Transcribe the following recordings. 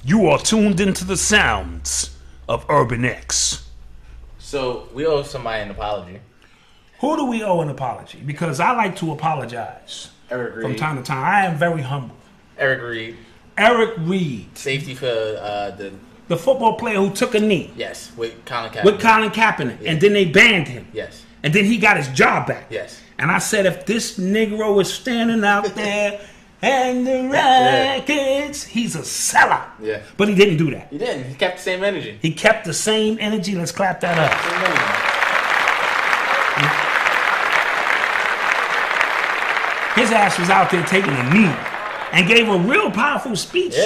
You are tuned into the sounds of Urban X. So, we owe somebody an apology. Who do we owe an apology? Because I like to apologize. Eric Reid. From time to time. I am very humble. Eric Reid. Eric Reid. Safety for the football player who took a knee. Yes, with Colin Kaepernick. With Colin Kaepernick. Yeah. And then they banned him. Yes. And then he got his job back. Yes. And I said, if this Negro is standing out there and the rackets, he's a sellout. Yeah. But he didn't do that. He didn't. He kept the same energy. He kept the same energy. Let's clap that up. His ass was out there taking a knee and gave a real powerful speech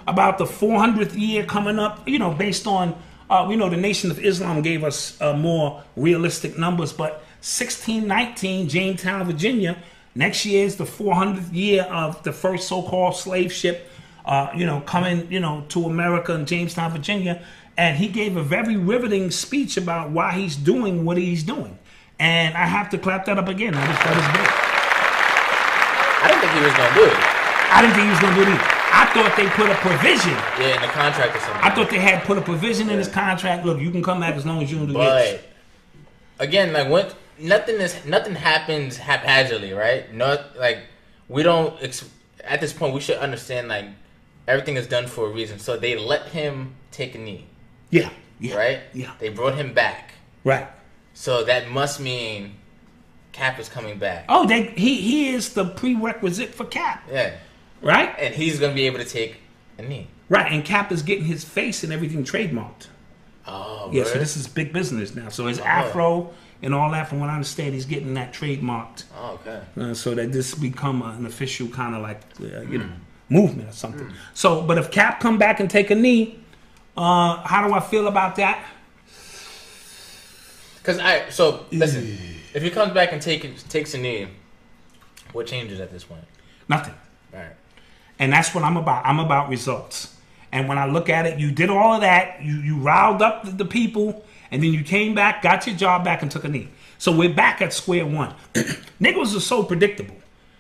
about the 400th year coming up, you know, based on, the Nation of Islam gave us more realistic numbers, but 1619, Jamestown, Virginia, next year is the 400th year of the first so-called slave ship, coming, to America in Jamestown, Virginia. And he gave a very riveting speech about why he's doing what he's doing. And I have to clap that up again. That is big. I didn't think he was going to do it. I didn't think he was going to do it either. I thought they put a provision. Yeah, in the contract or something. I thought they had put a provision in his contract. Look, you can come back as long as you don't do this. But again, like nothing happens haphazardly, right? We don't. At this point, we should understand like everything is done for a reason. So they let him take a knee. Yeah. Right. Yeah. They brought him back. Right. So that must mean Kaep is coming back. Oh, he is the prerequisite for Kaep. Yeah. Right? And he's going to be able to take a knee. Right, and Kaep is getting his face and everything trademarked. Oh, yeah, really? so this is big business now. So his afro and all that, from what I understand, he's getting that trademarked. Oh, okay. So that this become an official kind of like, movement or something. So, but if Kaep come back and take a knee, how do I feel about that? Listen, if he comes back and takes a knee, what changes at this point? Nothing. All right. And that's what I'm about. I'm about results. And when I look at it, you did all of that. You riled up the people, and then you came back, got your job back, and took a knee. So we're back at square one. Niggas are so predictable.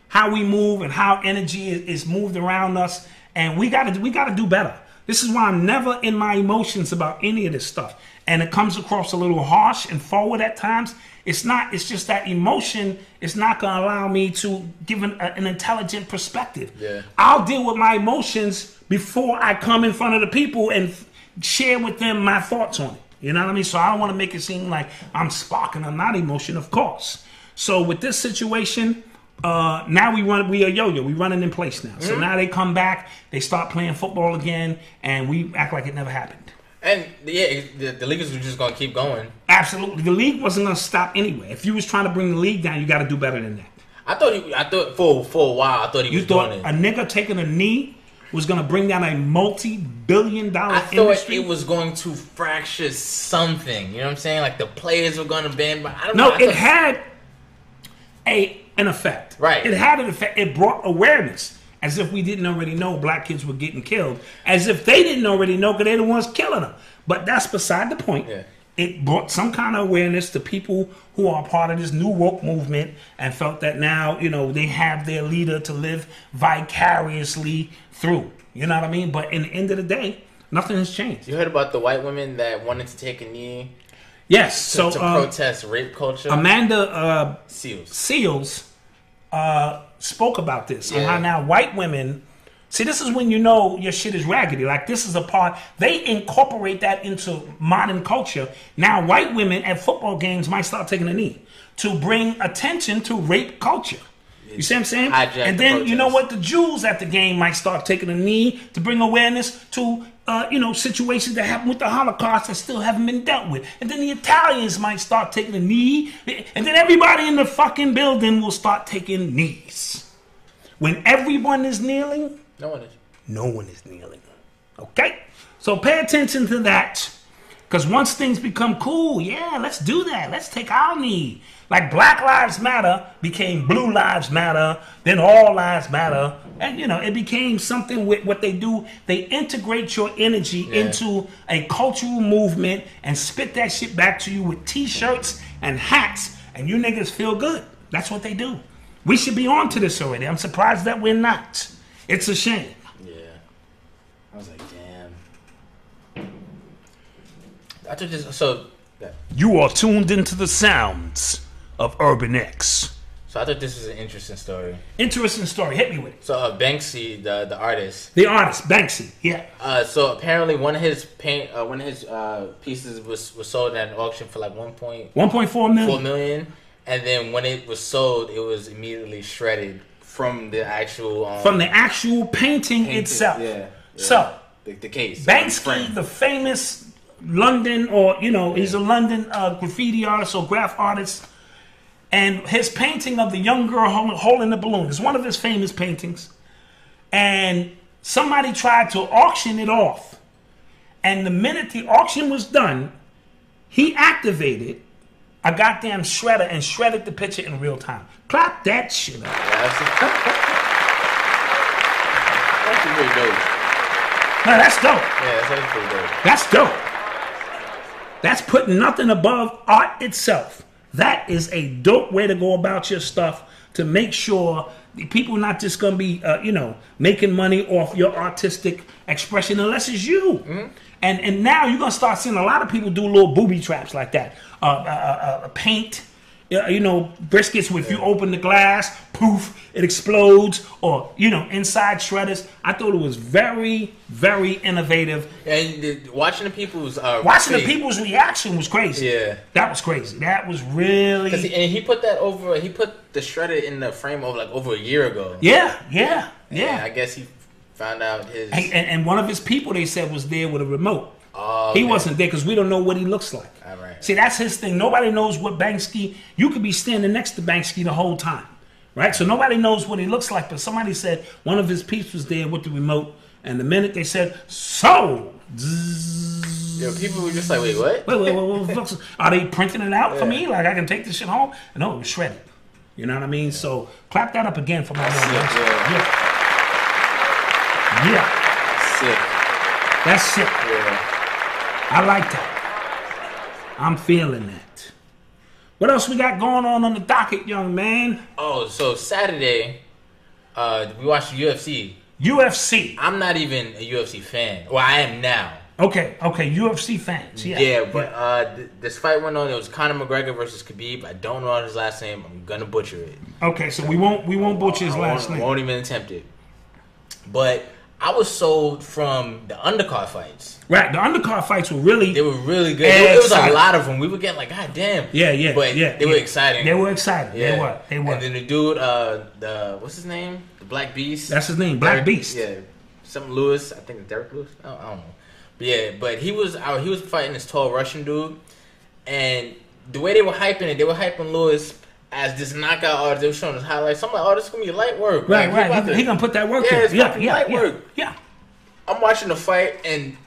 How we move and how energy is moved around us, and we gotta do better. This is why I'm never in my emotions about any of this stuff. And it comes across a little harsh and forward at times. It's not. It's just that emotion is not going to allow me to give an intelligent perspective. Yeah. I'll deal with my emotions before I come in front of the people and share with them my thoughts on it. You know what I mean? So I don't want to make it seem like I'm sparking. I'm not emotion, of course. So with this situation, now we are yo-yo. We running in place now. So now they come back. They start playing football again, and we act like it never happened. And the league is just gonna keep going. Absolutely, the league wasn't gonna stop anyway. If you was trying to bring the league down, you got to do better than that. I thought for a while, I thought he was doing it. You thought a nigga taking a knee was gonna bring down a multi-billion-dollar industry? I thought it was going to fracture something. You know what I'm saying? Like the players were gonna ban. But I don't know. No, it had an effect. Right. It had an effect. It brought awareness. As if we didn't already know black kids were getting killed. As if they didn't already know because they're the ones killing them. But that's beside the point. Yeah. It brought some kind of awareness to people who are part of this new woke movement and felt that now, they have their leader to live vicariously through. You know what I mean? But in the end of the day, nothing has changed. You heard about the white women that wanted to take a knee? Yes. To protest rape culture? Amanda Seals. Spoke about this and how now white women see, this is when you know your shit is raggedy. Like, this is a part, they incorporate that into modern culture. Now white women at football games might start taking a knee to bring attention to rape culture. You see what I'm saying? And then you know what, the Jews at the game might start taking a knee to bring awareness to situations that happened with the Holocaust that still haven't been dealt with. And then the Italians might start taking a knee. And then everybody in the fucking building will start taking knees. When everyone is kneeling, no one is. No one is kneeling. Okay? So pay attention to that. Because once things become cool, yeah, let's do that. Let's take our knee. Like Black Lives Matter became Blue Lives Matter, then All Lives Matter. And, it became something with what they do. They integrate your energy into a cultural movement and spit that shit back to you with T-shirts and hats. And you niggas feel good. That's what they do. We should be on to this already. I'm surprised that we're not. It's a shame. Yeah. I was like, damn. I thought just so. You are tuned into the sounds of Urban X. So I thought this was an interesting story. Interesting story. Hit me with it. So Banksy, the artist. The artist, Banksy. Yeah. So apparently one of his pieces was sold at an auction for like 1.4 million. 4 million, and then when it was sold, it was immediately shredded from the actual painting itself. Yeah. So the case. Banksy, the famous London, or he's a London graffiti artist or graph artist, and his painting of the young girl holding the balloon is one of his famous paintings. And somebody tried to auction it off, and the minute the auction was done, he activated a goddamn shredder and shredded the picture in real time. Clap that shit up. That's pretty dope. No, that's dope. Yeah, that's pretty dope. That's dope. That's putting nothing above art itself. That is a dope way to go about your stuff to make sure the people are not just going to be, making money off your artistic expression unless it's you. Mm-hmm. And now you're going to start seeing a lot of people do little booby traps like that. Paint, briskets where if you open the glass, poof, it explodes, or, inside shredders. I thought it was very, very innovative. And watching the people's reaction was crazy. Yeah. That was crazy. That was really... And he put the shredder in the frame over a year ago. Yeah. I guess he found out his... And one of his people, they said, was there with a remote. Oh, okay. He wasn't there because we don't know what he looks like. All right. See, that's his thing. Nobody knows what Banksy... You could be standing next to Banksy the whole time. Right? So nobody knows what he looks like, but somebody said one of his peeps was there with the remote, and the minute they said, sold! Yo, people were just like, wait, what? Wait. Are they printing it out for me? Like, I can take this shit home? No, it was shredded. You know what I mean? Yeah. So, clap that up again for my man. Yeah. Sick. That's sick. Yeah. I like that. I'm feeling that. What else we got going on the docket, young man? Oh, so Saturday, we watched UFC. UFC. I'm not even a UFC fan. Well, I am now. Okay, UFC fans. Yeah, but this fight went on. It was Conner McGregor versus Khabib. I don't know his last name. I'm gonna butcher it. Okay, so we won't butcher his last name. Won't even attempt it. But I was sold from the undercard fights. Right, the undercard fights were really... They were really good. It was a lot of them. We were getting like, God damn. Yeah. But they were exciting. They were exciting. Yeah. They were. And then the dude, what's his name? The Black Beast. That's his name, Black Beast. Yeah. Something Lewis. I think Derek Lewis. I don't know. But he was fighting this tall Russian dude. And the way they were hyping it, they were hyping Lewis as this knockout artist. They were showing us highlights. I'm like, oh, this is going to be light work. Right. He going to put that work in. It's light work. Yeah. I'm watching the fight, and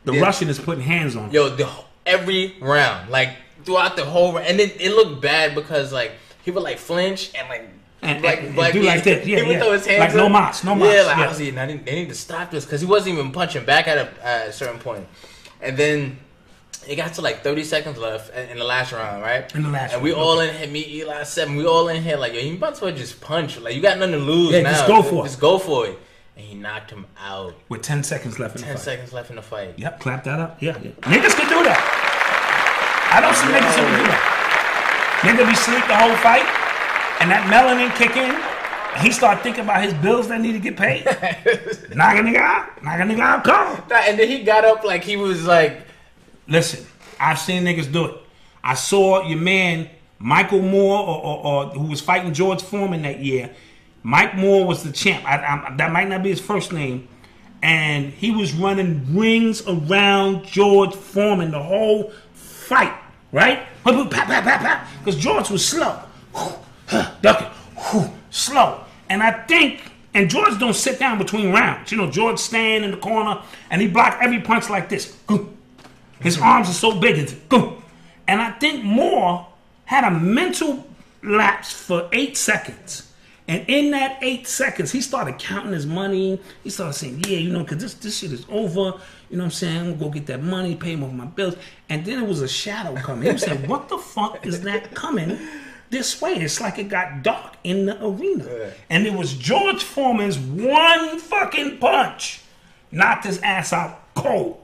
the Russian is putting hands on him. Yo, every round, like throughout the whole round, and it looked bad because like he would like flinch and do like that. He would throw his hands like up. no mas. Yeah, like I was they need to stop this because he wasn't even punching back at a certain point. And then it got to like 30 seconds left in the last round, right? And we all in here, me, Eli, 7, we all in here like, yo, you might as well just punch. Like you got nothing to lose now. Just go for it. Just go for it. And he knocked him out. With 10 seconds left in the fight. 10 seconds left in the fight. Yep, clap that up. Yeah. Niggas can do that. I don't see niggas who can do that. Nigga be sleep the whole fight, and that melanin kick in, and he start thinking about his bills that need to get paid. Knock a nigga out, come. And then he got up like he was like... Listen, I've seen niggas do it. I saw your man, Michael Moore, or who was fighting George Foreman that year. Mike Moore was the champ. That might not be his first name. And he was running rings around George Foreman the whole fight, right? Because George was slow. Ducking, slow. And I think, and George don't sit down between rounds. George stand in the corner, and he block every punch like this. His arms are so big. And I think Moore had a mental lapse for 8 seconds. And in that 8 seconds, he started counting his money. He started saying, yeah, because this shit is over. You know what I'm saying? I'm going to go get that money, pay him off my bills. And then it was a shadow coming. He was saying, what the fuck is that coming this way? It's like it got dark in the arena. And it was George Foreman's one fucking punch knocked his ass out cold.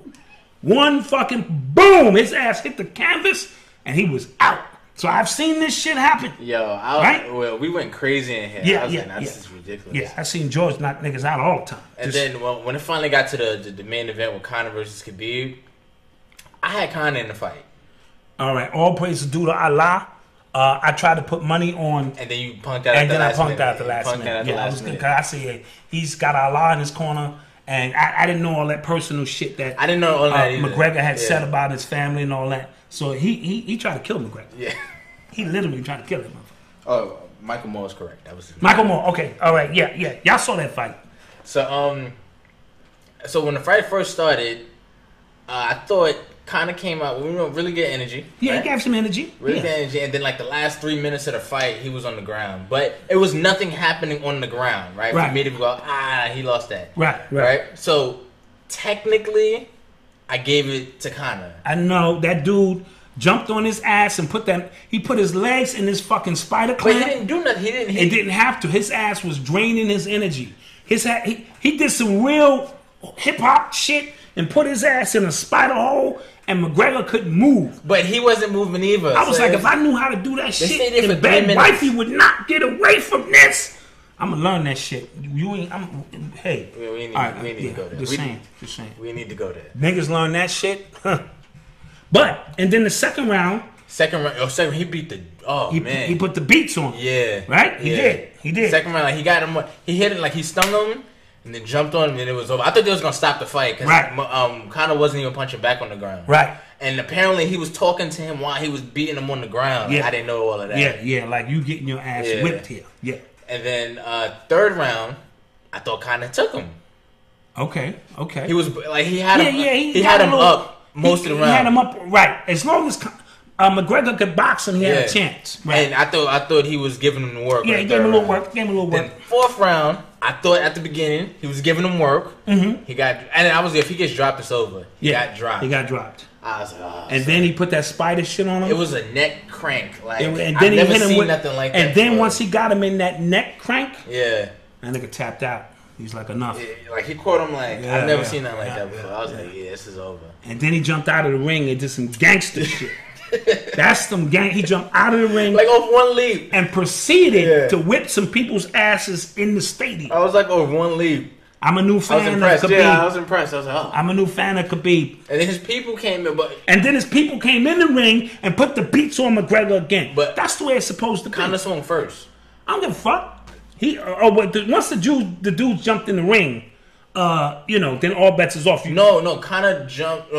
One fucking boom, his ass hit the canvas, and he was out. So I've seen this shit happen. Well, we went crazy in here. Yeah, I was like, this is ridiculous. Yeah, I've seen George knock niggas out all the time. And then when it finally got to the main event with Conor versus Khabib, I had Conor in the fight. All right, all praise is due to Allah. I tried to put money on, and then you punked out. And then I punked out the last minute. Yeah, I was good. I see he's got Allah in his corner, and I didn't know all that personal shit that I didn't know all that McGregor had said about his family and all that. So he tried to kill McGregor. Yeah, he literally tried to kill him. Oh, Michael Moore is correct. That was his Michael Moore. Okay, all right, yeah. Y'all saw that fight. So so when the fight first started, I thought Conor came out with really good energy. Yeah, right? He gave some energy. Really good energy, and then like the last 3 minutes of the fight, he was on the ground, but it was nothing happening on the ground, right? For me to go, he lost that. Right. So technically, I gave it to Conor. I know that dude jumped on his ass and he put his legs in his fucking spider clamp. But he didn't do nothing. He didn't have to. His ass was draining his energy. He did some real hip hop shit and put his ass in a spider hole, and McGregor couldn't move. But he wasn't moving either. I was like, if I knew how to do that shit, then bad wifey would not get away from this. I'm gonna learn that shit. Hey. We need to go there. Just saying. We need to go there. Niggas learn that shit. But, and then the second round, he beat man. He put the beats on him. Yeah. Right? He did. Second round, like, he got him, he hit it, like he stung him, and then jumped on him, and it was over. I thought they was going to stop the fight, because Conor wasn't even punching back on the ground. Right. And apparently he was talking to him while he was beating him on the ground. Yeah. I didn't know all of that. Yeah, like you getting your ass whipped here. Yeah. And then third round, I thought Conor took him. Okay. He was, like, he had him, he had him up most of the round. He had him up, right. As long as McGregor could box him, he had a chance. Right. And I thought he was giving him the work. Yeah, he gave him a little work. Then fourth round, I thought at the beginning he was giving him work. Mm-hmm. If he gets dropped, it's over. He got dropped. I was like, and then he put that spider shit on him. It was a neck crank. Like, and then I've never seen nothing like that. And then once he got him in that neck crank, that nigga tapped out. He's like, enough. Yeah, like, he caught him like, I've never seen nothing like that before. I was like, this is over. And then he jumped out of the ring and did some gangster shit. That's some gang. He jumped out of the ring, like off one leap, and proceeded to whip some people's asses in the stadium. I was like, off one leap. I'm a new fan of Khabib. Yeah, I was impressed. I was like, oh. I'm a new fan of Khabib. And then his people came in, in the ring and put the beats on McGregor again. But that's the way it's supposed to be. Conor swung first. I don't give a fuck. Once the dudes jumped in the ring, then all bets is off. No, Conor jumped.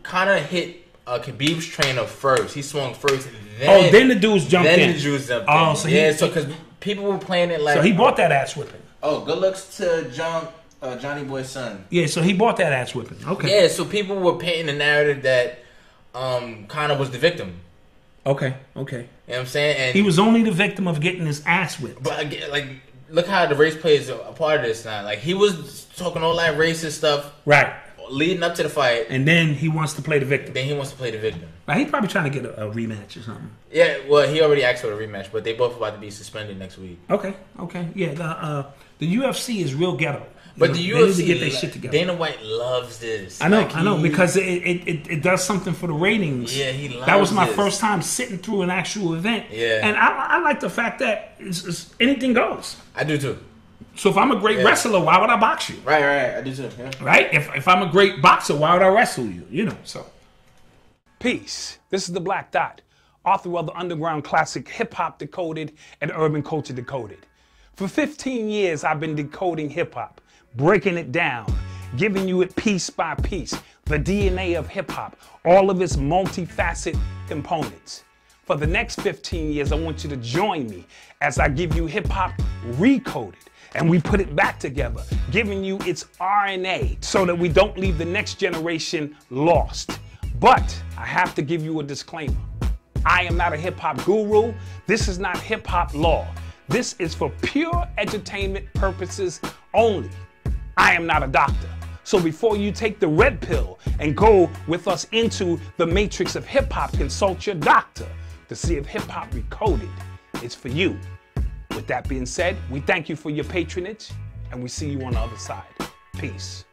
Conor hit Khabib's trainer first. He swung first. Then the dudes jumped in. Then the dudes jumped in. So because people were playing it like. So he bought that ass whipping. Oh, good looks to Johnny Boy's son. Yeah, so he bought that ass whipping. Okay. Yeah, so people were painting the narrative that Conor was the victim. Okay. You know what I'm saying? And he was only the victim of getting his ass whipped. But again, like, look how the race plays a part of this now. Like, he was talking all that racist stuff, right, leading up to the fight, and then he wants to play the victim. Right, he's probably trying to get a rematch or something. Yeah, well, he already asked for a rematch, but they both about to be suspended next week. Okay. Yeah, the UFC is real ghetto. But the UFC, need to get their shit together. Dana White loves this. I know, because it does something for the ratings. Yeah, he loves that was my first time sitting through an actual event. Yeah. And I like the fact that it's anything goes. I do too. So if I'm a great wrestler, why would I box you? Right, I do too. Yeah. Right? If I'm a great boxer, why would I wrestle you? So. Peace. This is the Black Dot, author of the underground classic Hip Hop Decoded and Urban Culture Decoded. For 15 years, I've been decoding hip hop, breaking it down, giving you it piece by piece, the DNA of hip hop, all of its multifaceted components. For the next 15 years, I want you to join me as I give you hip hop recoded, and we put it back together, giving you its RNA so that we don't leave the next generation lost. But I have to give you a disclaimer. I am not a hip hop guru. This is not hip hop law. This is for pure entertainment purposes only. I am not a doctor. So before you take the red pill and go with us into the matrix of hip hop, consult your doctor to see if hip hop recoded is for you. With that being said, we thank you for your patronage and we see you on the other side. Peace.